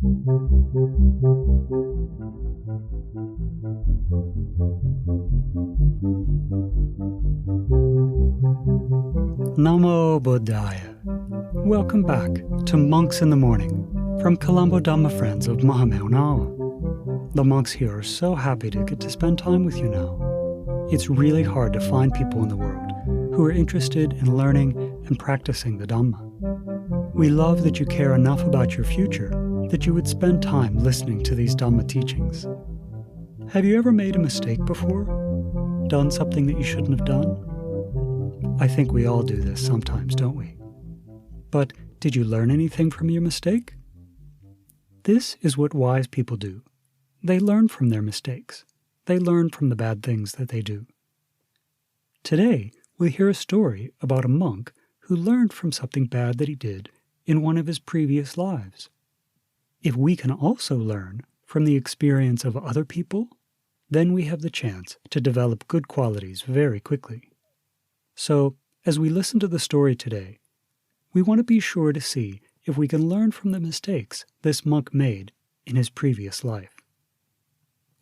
Namo Buddhaya. Welcome back to Monks in the Morning from Colombo Dhamma Friends of Mahamaunawa. The monks here are so happy to get to spend time with you now. It's really hard to find people in the world who are interested in learning and practicing the Dhamma. We love that you care enough about your future that you would spend time listening to these Dhamma teachings. Have you ever made a mistake before? Done something that you shouldn't have done? I think we all do this sometimes, don't we? But did you learn anything from your mistake? This is what wise people do. They learn from their mistakes. They learn from the bad things that they do. Today, we'll hear a story about a monk who learned from something bad that he did in one of his previous lives. If we can also learn from the experience of other people, then we have the chance to develop good qualities very quickly. So, as we listen to the story today, we want to be sure to see if we can learn from the mistakes this monk made in his previous life.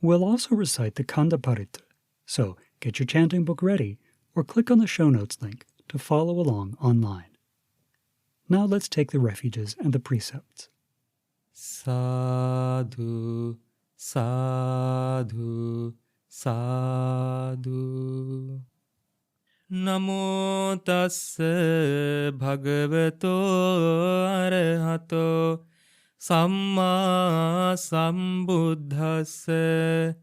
We'll also recite the Khanda Parita, so get your chanting book ready or click on the show notes link to follow along online. Now let's take the refuges and the precepts. Sadhu, sadhu, sadhu. Namo tassa bhagavato arahato samma sambuddhassa.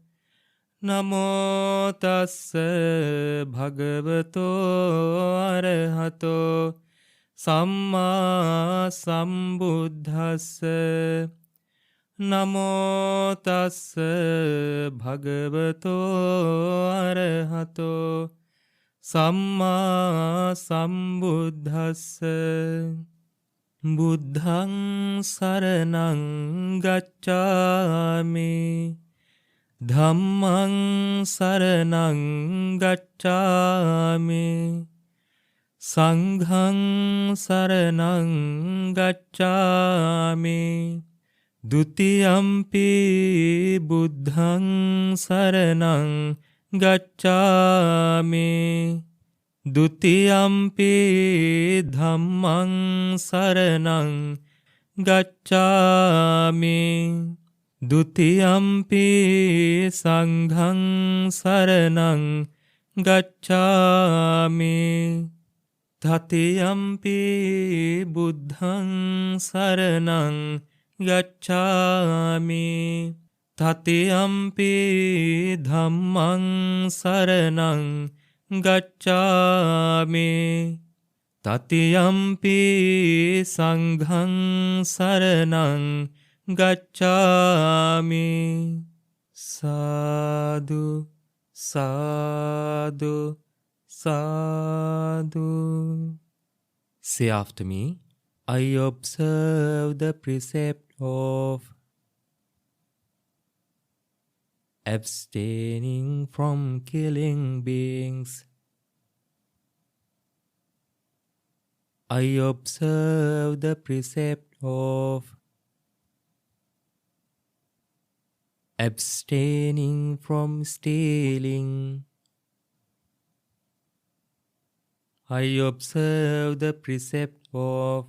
Namo tassa bhagavato arahato samma sambuddhassa. Namo tassa bhagavato arahato Samma sambuddhassa. Buddhaṃ saraṇaṃ gacchāmi. Dhammaṃ saraṇaṃ gacchāmi. Saṅghaṃ saraṇaṃ gacchāmi. Dutiyampi buddhaṃ saraṇaṃ Gacchāmi. Dutiyampi dhammaṃ saraṇaṃ gacchāmi. Dutiyampi saṅghaṃ saraṇaṃ gacchāmi. Tatiyampi buddhaṃ saraṇaṃ gacchāmi. Tatiyampi dhammaṃ saraṇaṃ gacchāmi. Tatiyampi saṅghaṃ saraṇaṃ gacchāmi. Sadhu, sadhu, sadhu. Say after me, I observe the precept of abstaining from killing beings. I observe the precept of abstaining from stealing. I observe the precept of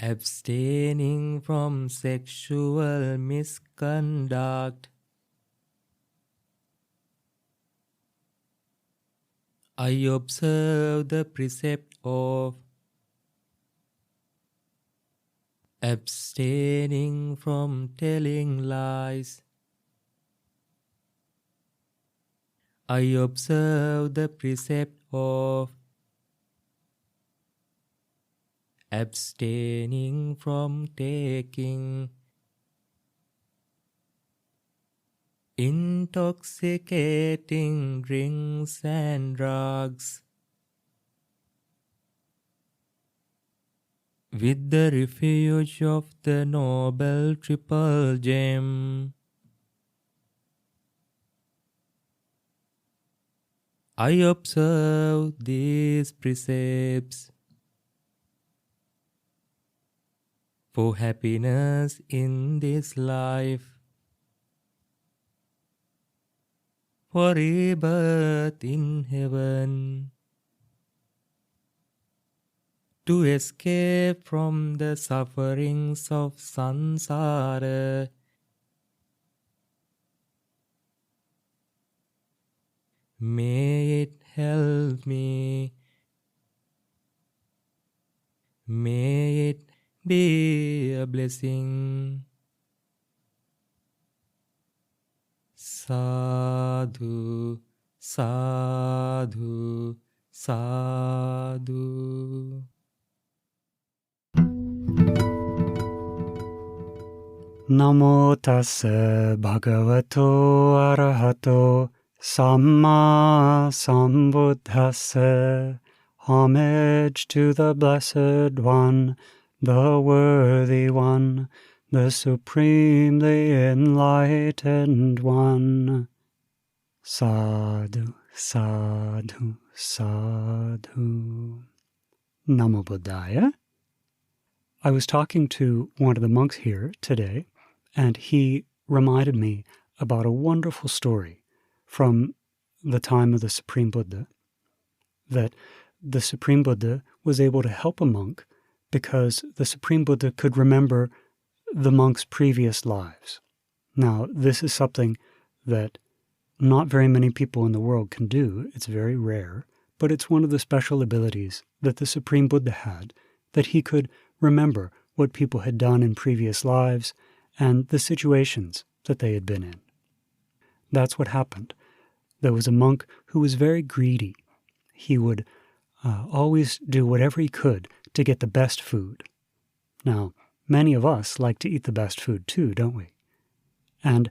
abstaining from sexual misconduct. I observe the precept of abstaining from telling lies. I observe the precept of abstaining from taking intoxicating drinks and drugs with the refuge of the Noble Triple Gem. I observe these precepts. for happiness in this life, for rebirth in heaven, to escape from the sufferings of samsara. May it help me. May it be a blessing. Sadhu, sadhu, sadhu. Namo tassa bhagavato arahato samma sambuddhassa. Homage to the Blessed One, the Worthy One, the Supremely Enlightened One. Sadhu, sadhu, sadhu. Namo Buddhaya. I was talking to one of the monks here today, and he reminded me about a wonderful story from the time of the Supreme Buddha, that the Supreme Buddha was able to help a monk because the Supreme Buddha could remember the monk's previous lives. Now, this is something that not very many people in the world can do. It's very rare, but it's one of the special abilities that the Supreme Buddha had, that he could remember what people had done in previous lives and the situations that they had been in. That's what happened. There was a monk who was very greedy. He would always do whatever he could to get the best food. Now, many of us like to eat the best food too, don't we? And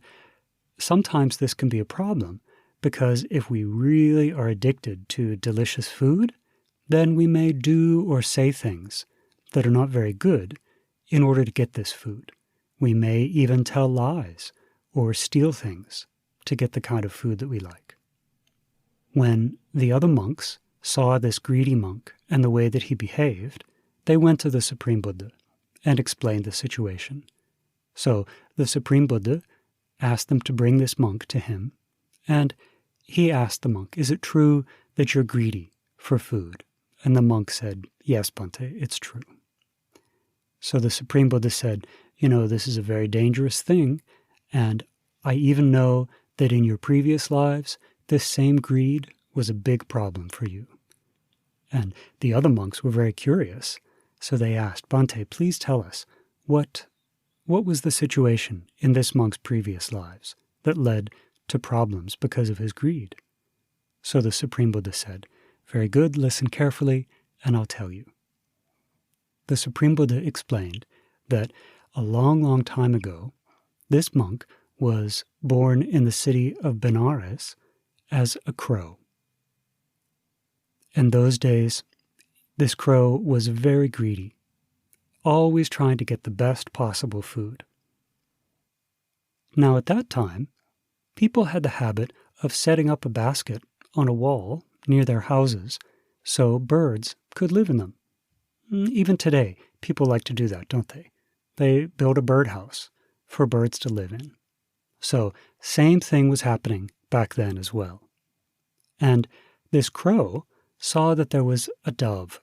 sometimes this can be a problem because if we really are addicted to delicious food, then we may do or say things that are not very good in order to get this food. We may even tell lies or steal things to get the kind of food that we like. When the other monks saw this greedy monk and the way that he behaved, they went to the Supreme Buddha and explained the situation. So the Supreme Buddha asked them to bring this monk to him, and he asked the monk, "Is it true that you're greedy for food?" And the monk said, "Yes, Bhante, it's true." So the Supreme Buddha said, "This is a very dangerous thing, and I even know that in your previous lives, this same greed was a big problem for you." And the other monks were very curious, so they asked, "Bhante, please tell us, what was the situation in this monk's previous lives that led to problems because of his greed?" So the Supreme Buddha said, "Very good, listen carefully, and I'll tell you." The Supreme Buddha explained that a long, long time ago, this monk was born in the city of Benares as a crow. In those days, this crow was very greedy, always trying to get the best possible food. Now at that time, people had the habit of setting up a basket on a wall near their houses so birds could live in them. Even today, people like to do that, don't they? They build a birdhouse for birds to live in. So, same thing was happening back then as well. And this crow saw that there was a dove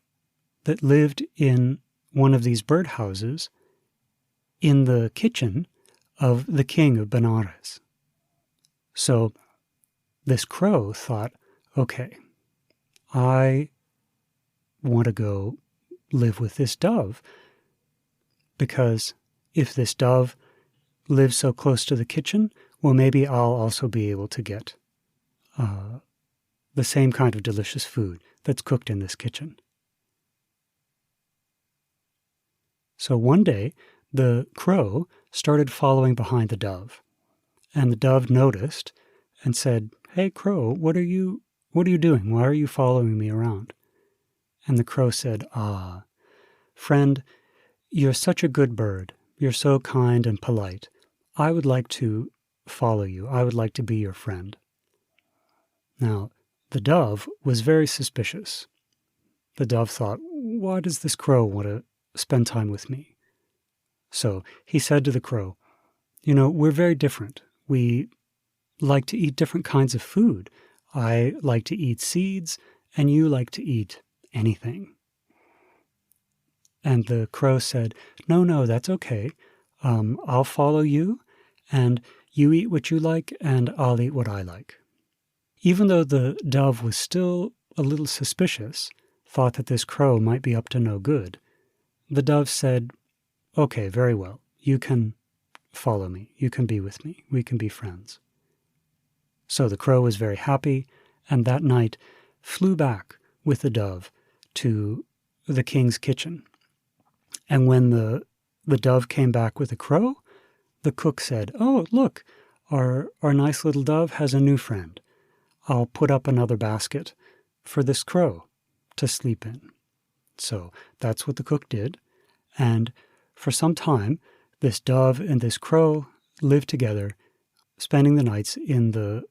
that lived in one of these birdhouses in the kitchen of the king of Benares. So this crow thought, okay, I want to go live with this dove, because if this dove lives so close to the kitchen, well, maybe I'll also be able to get the same kind of delicious food that's cooked in this kitchen. So one day, the crow started following behind the dove, and the dove noticed and said, "Hey, crow, what are you doing? Why are you following me around?" And the crow said, "Ah, friend, you're such a good bird. You're so kind and polite. I would like to follow you. I would like to be your friend." Now, the dove was very suspicious. The dove thought, why does this crow want to spend time with me? So he said to the crow, "You know, we're very different. We like to eat different kinds of food. I like to eat seeds, and you like to eat anything." And the crow said, No, that's okay. I'll follow you, and you eat what you like, and I'll eat what I like." Even though the dove was still a little suspicious, thought that this crow might be up to no good, the dove said, "Okay, very well. You can follow me. You can be with me. We can be friends." So the crow was very happy, and that night flew back with the dove to the king's kitchen. And when the dove came back with the crow, the cook said, "Oh, look, our nice little dove has a new friend. I'll put up another basket for this crow to sleep in." So that's what the cook did. And for some time, this dove and this crow lived together, spending the nights in the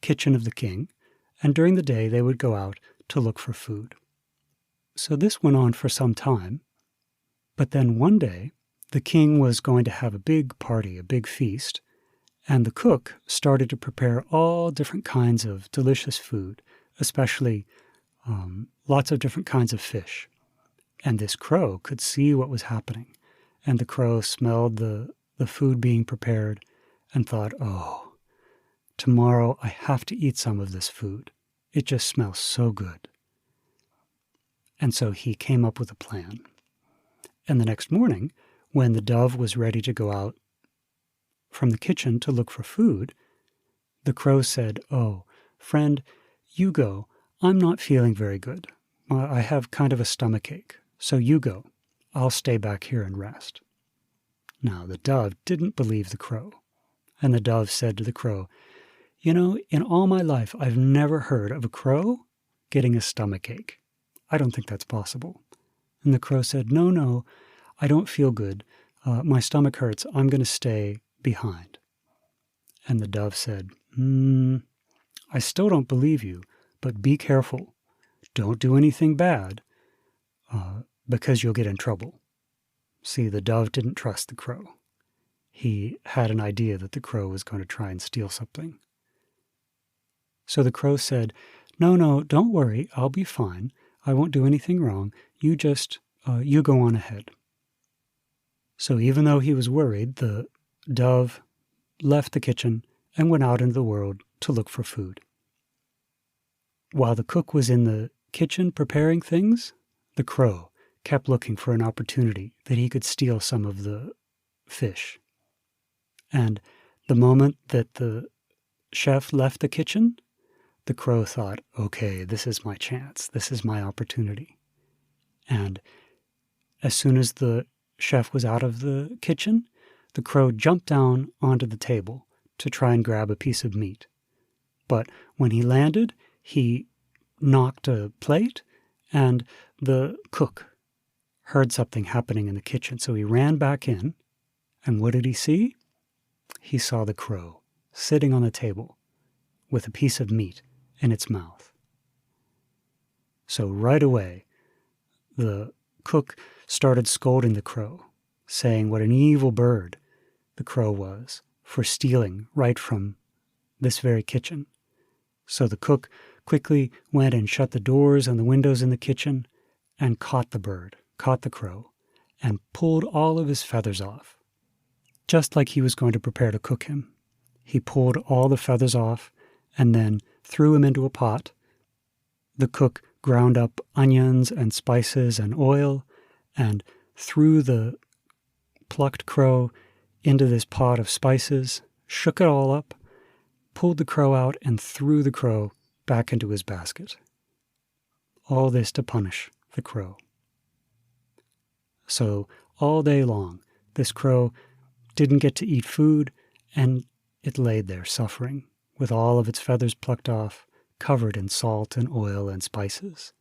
kitchen of the king. And during the day, they would go out to look for food. So this went on for some time. But then one day, the king was going to have a big party, a big feast, and the cook started to prepare all different kinds of delicious food, especially lots of different kinds of fish. And this crow could see what was happening, and the crow smelled the food being prepared and thought, "Oh, tomorrow I have to eat some of this food. It just smells so good." And so he came up with a plan. And the next morning, when the dove was ready to go out from the kitchen to look for food, the crow said, "Oh, friend, you go. I'm not feeling very good. I have kind of a stomachache, so you go. I'll stay back here and rest." Now the dove didn't believe the crow, and the dove said to the crow, "You know, in all my life, I've never heard of a crow getting a stomachache. I don't think that's possible." And the crow said, No, I don't feel good. My stomach hurts. I'm going to stay behind." And the dove said, "I still don't believe you, but be careful. Don't do anything bad, because you'll get in trouble." See, the dove didn't trust the crow. He had an idea that the crow was going to try and steal something. So the crow said, No, don't worry. I'll be fine. I won't do anything wrong. You just, you go on ahead." So even though he was worried, the dove left the kitchen and went out into the world to look for food. While the cook was in the kitchen preparing things, the crow kept looking for an opportunity that he could steal some of the fish. And the moment that the chef left the kitchen, the crow thought, "Okay, this is my chance. This is my opportunity." And as soon as the chef was out of the kitchen, the crow jumped down onto the table to try and grab a piece of meat. But when he landed, he knocked a plate, and the cook heard something happening in the kitchen. So he ran back in, and what did he see? He saw the crow sitting on the table with a piece of meat in its mouth. So right away, the cook started scolding the crow, saying what an evil bird the crow was for stealing right from this very kitchen. So the cook quickly went and shut the doors and the windows in the kitchen and caught the crow, and pulled all of his feathers off. Just like he was going to prepare to cook him. He pulled all the feathers off and then threw him into a pot. The cook ground up onions and spices and oil and threw the plucked crow into this pot of spices, shook it all up, pulled the crow out, and threw the crow back into his basket. All this to punish the crow. So all day long, this crow didn't get to eat food, and it laid there suffering, with all of its feathers plucked off, covered in salt and oil and spices.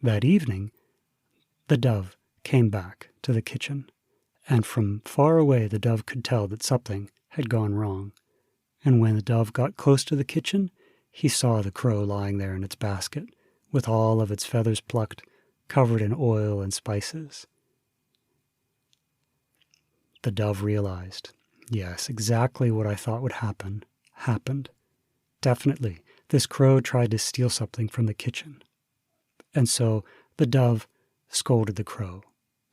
That evening, the dove came back to the kitchen, and from far away the dove could tell that something had gone wrong. And when the dove got close to the kitchen, he saw the crow lying there in its basket, with all of its feathers plucked, covered in oil and spices. the dove realized, yes, exactly what I thought would happen happened. Definitely, this crow tried to steal something from the kitchen. And so the dove scolded the crow,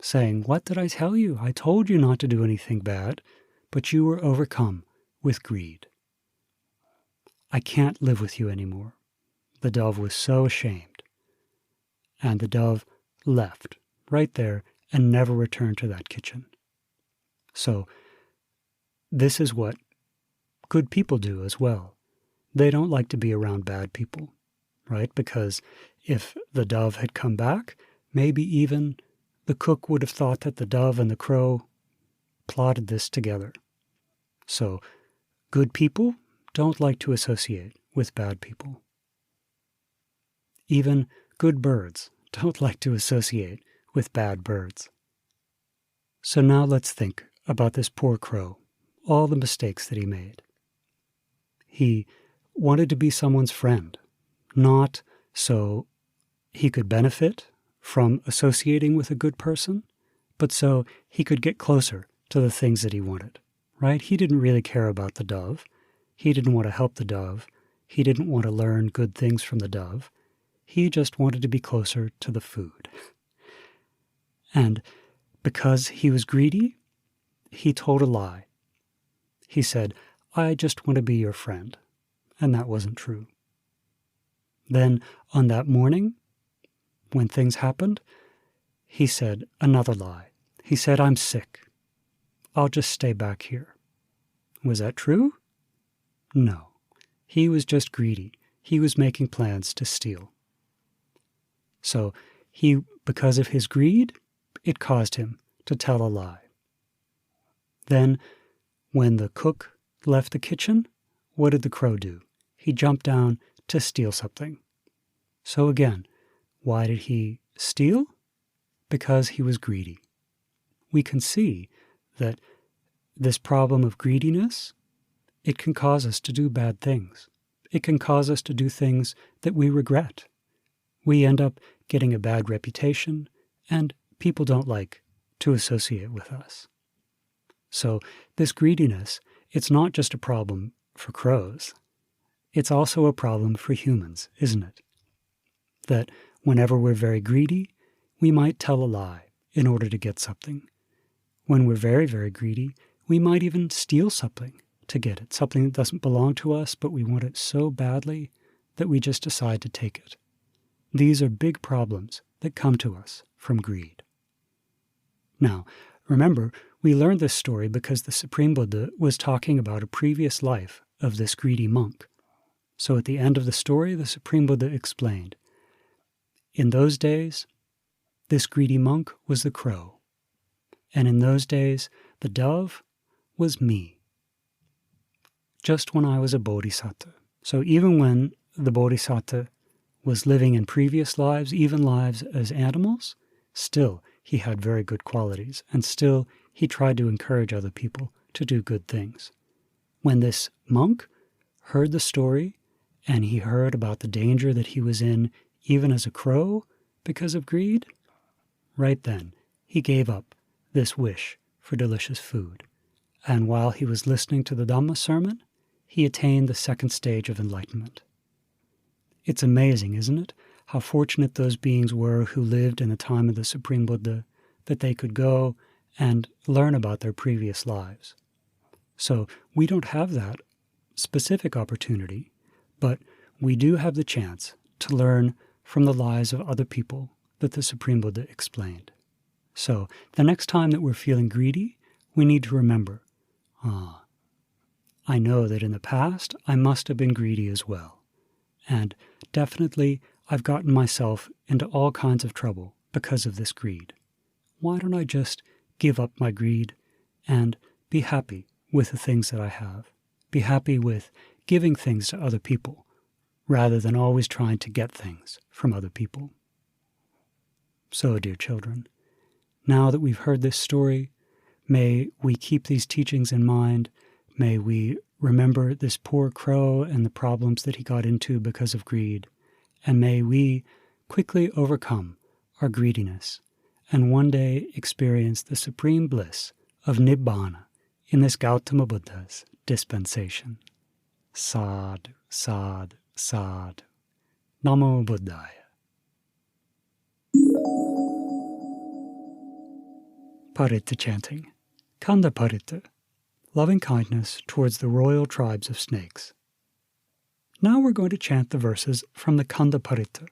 saying, "What did I tell you? I told you not to do anything bad, but you were overcome with greed. I can't live with you anymore." The dove was so ashamed. And the dove left right there and never returned to that kitchen. So this is what good people do as well. They don't like to be around bad people, right? Because if the dove had come back, maybe even the cook would have thought that the dove and the crow plotted this together. So good people don't like to associate with bad people. Even good birds don't like to associate with bad birds. So now let's think about this poor crow, all the mistakes that he made. He wanted to be someone's friend, not so he could benefit from associating with a good person, but so he could get closer to the things that he wanted, right? He didn't really care about the dove. He didn't want to help the dove. He didn't want to learn good things from the dove. He just wanted to be closer to the food. And because he was greedy, he told a lie. He said, "I just want to be your friend." And that wasn't true. Then on that morning, when things happened, he said another lie. He said, "I'm sick. I'll just stay back here." Was that true? No. He was just greedy. He was making plans to steal. So because of his greed, it caused him to tell a lie. Then, when the cook left the kitchen, what did the crow do? He jumped down to steal something. So again, why did he steal? Because he was greedy. We can see that this problem of greediness, it can cause us to do bad things. It can cause us to do things that we regret. We end up getting a bad reputation, and people don't like to associate with us. So this greediness, it's not just a problem for crows. It's also a problem for humans, isn't it? That whenever we're very greedy, we might tell a lie in order to get something. When we're very, very greedy, we might even steal something to get it, something that doesn't belong to us, but we want it so badly that we just decide to take it. These are big problems that come to us from greed. Now, remember, we learned this story because the Supreme Buddha was talking about a previous life of this greedy monk. So at the end of the story, the Supreme Buddha explained, in those days, this greedy monk was the crow, and in those days, the dove was me. Just when I was a bodhisattva. So even when the bodhisattva was living in previous lives, even lives as animals, still he had very good qualities, and still he tried to encourage other people to do good things. When this monk heard the story, and he heard about the danger that he was in even as a crow because of greed, right then he gave up this wish for delicious food. And while he was listening to the Dhamma sermon, he attained the second stage of enlightenment. It's amazing, isn't it, how fortunate those beings were who lived in the time of the Supreme Buddha, that they could go and learn about their previous lives. So we don't have that specific opportunity, but we do have the chance to learn from the lives of other people that the Supreme Buddha explained. So the next time that we're feeling greedy, we need to remember, I know that in the past I must have been greedy as well. And definitely I've gotten myself into all kinds of trouble because of this greed. Why don't I just give up my greed and be happy with the things that I have? Be happy with giving things to other people rather than always trying to get things from other people. So, dear children, now that we've heard this story, may we keep these teachings in mind. May we remember this poor crow and the problems that he got into because of greed. And may we quickly overcome our greediness and one day experience the supreme bliss of Nibbana in this Gautama Buddha's dispensation. Sadhu, sadhu, sadhu. Namo Buddhaya. Paritta chanting. Kanda Paritta, loving kindness towards the royal tribes of snakes. Now we're going to chant the verses from the Kanda Paritta.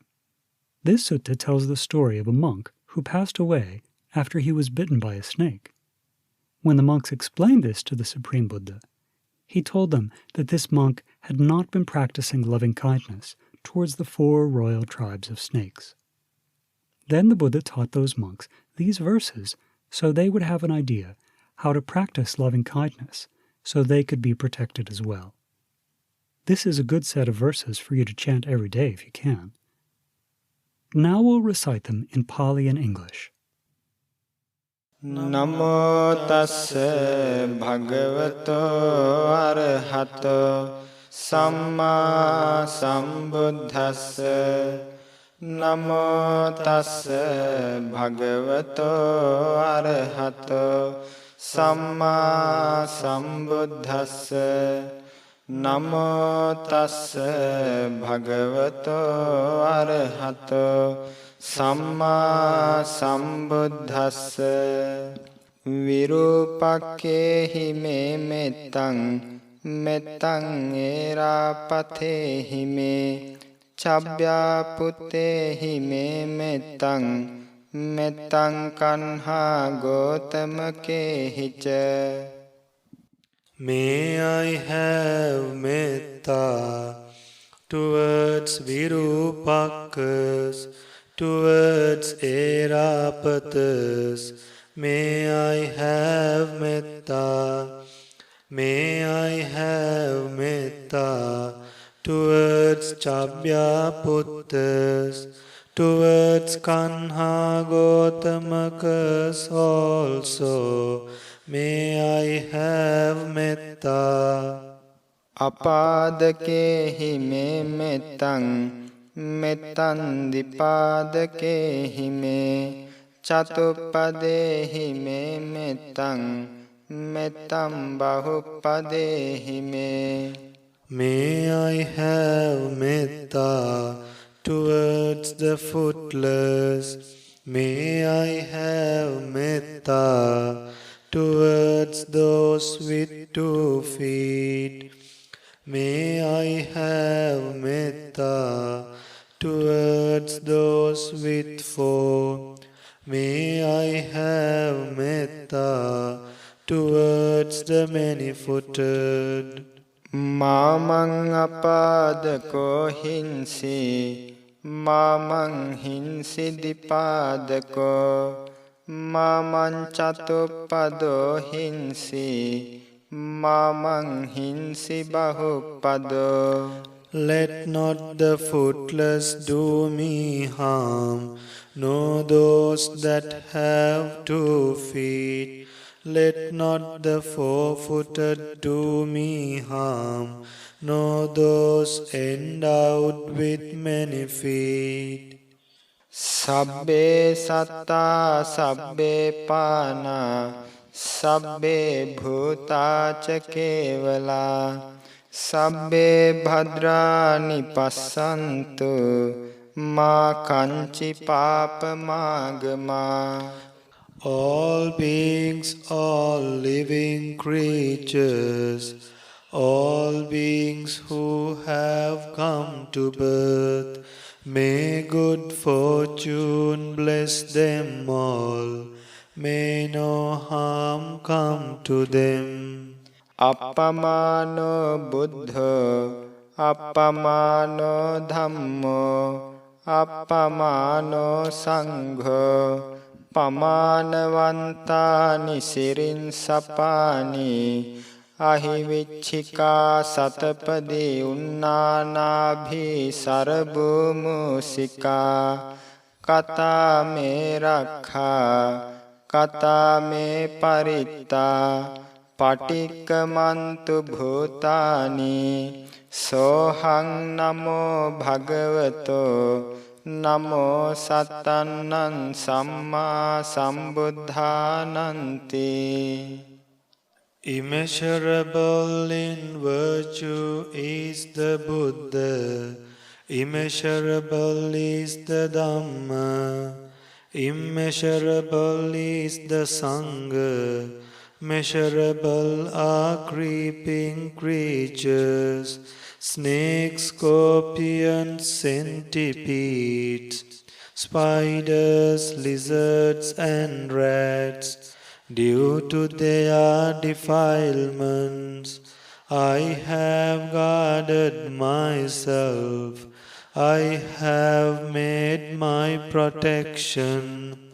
This sutta tells the story of a monk who passed away after he was bitten by a snake. When the monks explained this to the Supreme Buddha, he told them that this monk had not been practicing loving kindness towards the 4 royal tribes of snakes. Then the Buddha taught those monks these verses so they would have an idea how to practice loving kindness so they could be protected as well. This is a good set of verses for you to chant every day if you can. Now we'll recite them in Pali and English. Namo tassa bhagavato arahato samma sambuddhassa. Namo tassa bhagavato arahato samma sambuddhassa. Namo tassa bhagavato arahato Samma sambuddhassa. Virupakkhehi me mettang mettang erapathehi me Chabbyaputtehi me mettang mettang kanha gotamakehi ca. May I have metta towards Virupakkhas, towards Erapatas. May I have metta. May I have metta towards Chabbyaputtas, towards Kanha Gotamakas also. May I have metta. Apadakehi me mettang mettang dipadakehi me Chatuppadehi me mettang mettang bahuppadehi me. May I have metta towards the footless. May I have metta towards those with 2 feet. May I have metta towards those with 4. May I have metta towards the many-footed. Mamang apadako hinsi, mamang hinsi dipadako, mamang chatupado hinsi, mamang hinsi bahupado. Let not the footless do me harm, nor those that have 2 feet. Let not the 4-footed do me harm, nor those endowed with many feet. Sabbe satta sabbe pana, sabbe bhuta ca kevala, sabbe bhadrani passantu, ma kanchi papa magama. All beings, all living creatures, all beings who have come to birth, may good fortune bless them all. May no harm come to them. Appamano buddho, appamano dhammo, appamano sangho, pamanavantani sirin sapani, ahivichika satapadi unnanabhi sarabhumusika, kata me rakha, kata me paritta, patikkamantu bhutani, sohang namo bhagavato Namo Satannan Samma Sambuddhananti. Immeasurable in virtue is the Buddha, immeasurable is the Dhamma, immeasurable is the Sangha, measurable are creeping creatures, snakes, scorpions, centipedes, spiders, lizards, and rats. Due to their defilements, I have guarded myself. I have made my protection.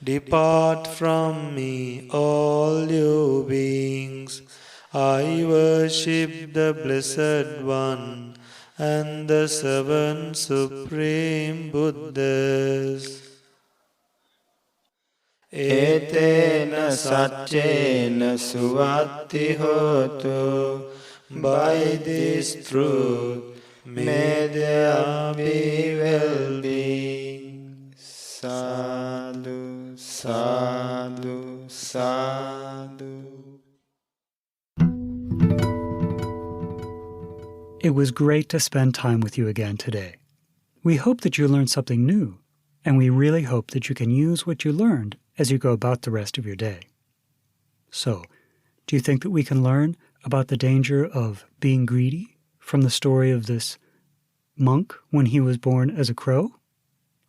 Depart from me, all you beings. I worship the Blessed One and the seven Supreme Buddhas. Etena saccena suvatti hotu. By this truth may there be well-being. Sadhu, sadhu, sadhu. It was great to spend time with you again today. We hope that you learned something new, and we really hope that you can use what you learned as you go about the rest of your day. So, do you think that we can learn about the danger of being greedy from the story of this monk when he was born as a crow?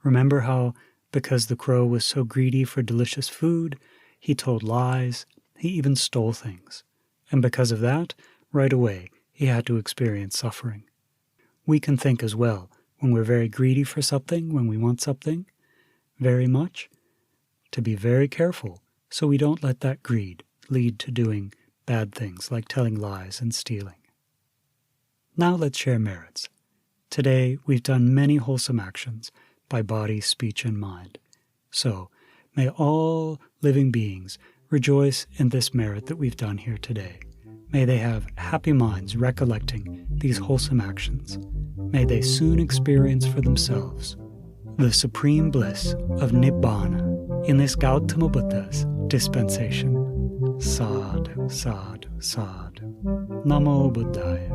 Remember how, because the crow was so greedy for delicious food, he told lies, he even stole things. And because of that, right away, he had to experience suffering. We can think as well, when we're very greedy for something, when we want something very much, to be very careful so we don't let that greed lead to doing bad things like telling lies and stealing. Now let's share merits. Today we've done many wholesome actions by body, speech, and mind. So may all living beings rejoice in this merit that we've done here today. May they have happy minds recollecting these wholesome actions. May they soon experience for themselves the supreme bliss of Nibbana in this Gautama Buddha's dispensation. Sadhu, sadhu, sadhu. Namo Buddhaya.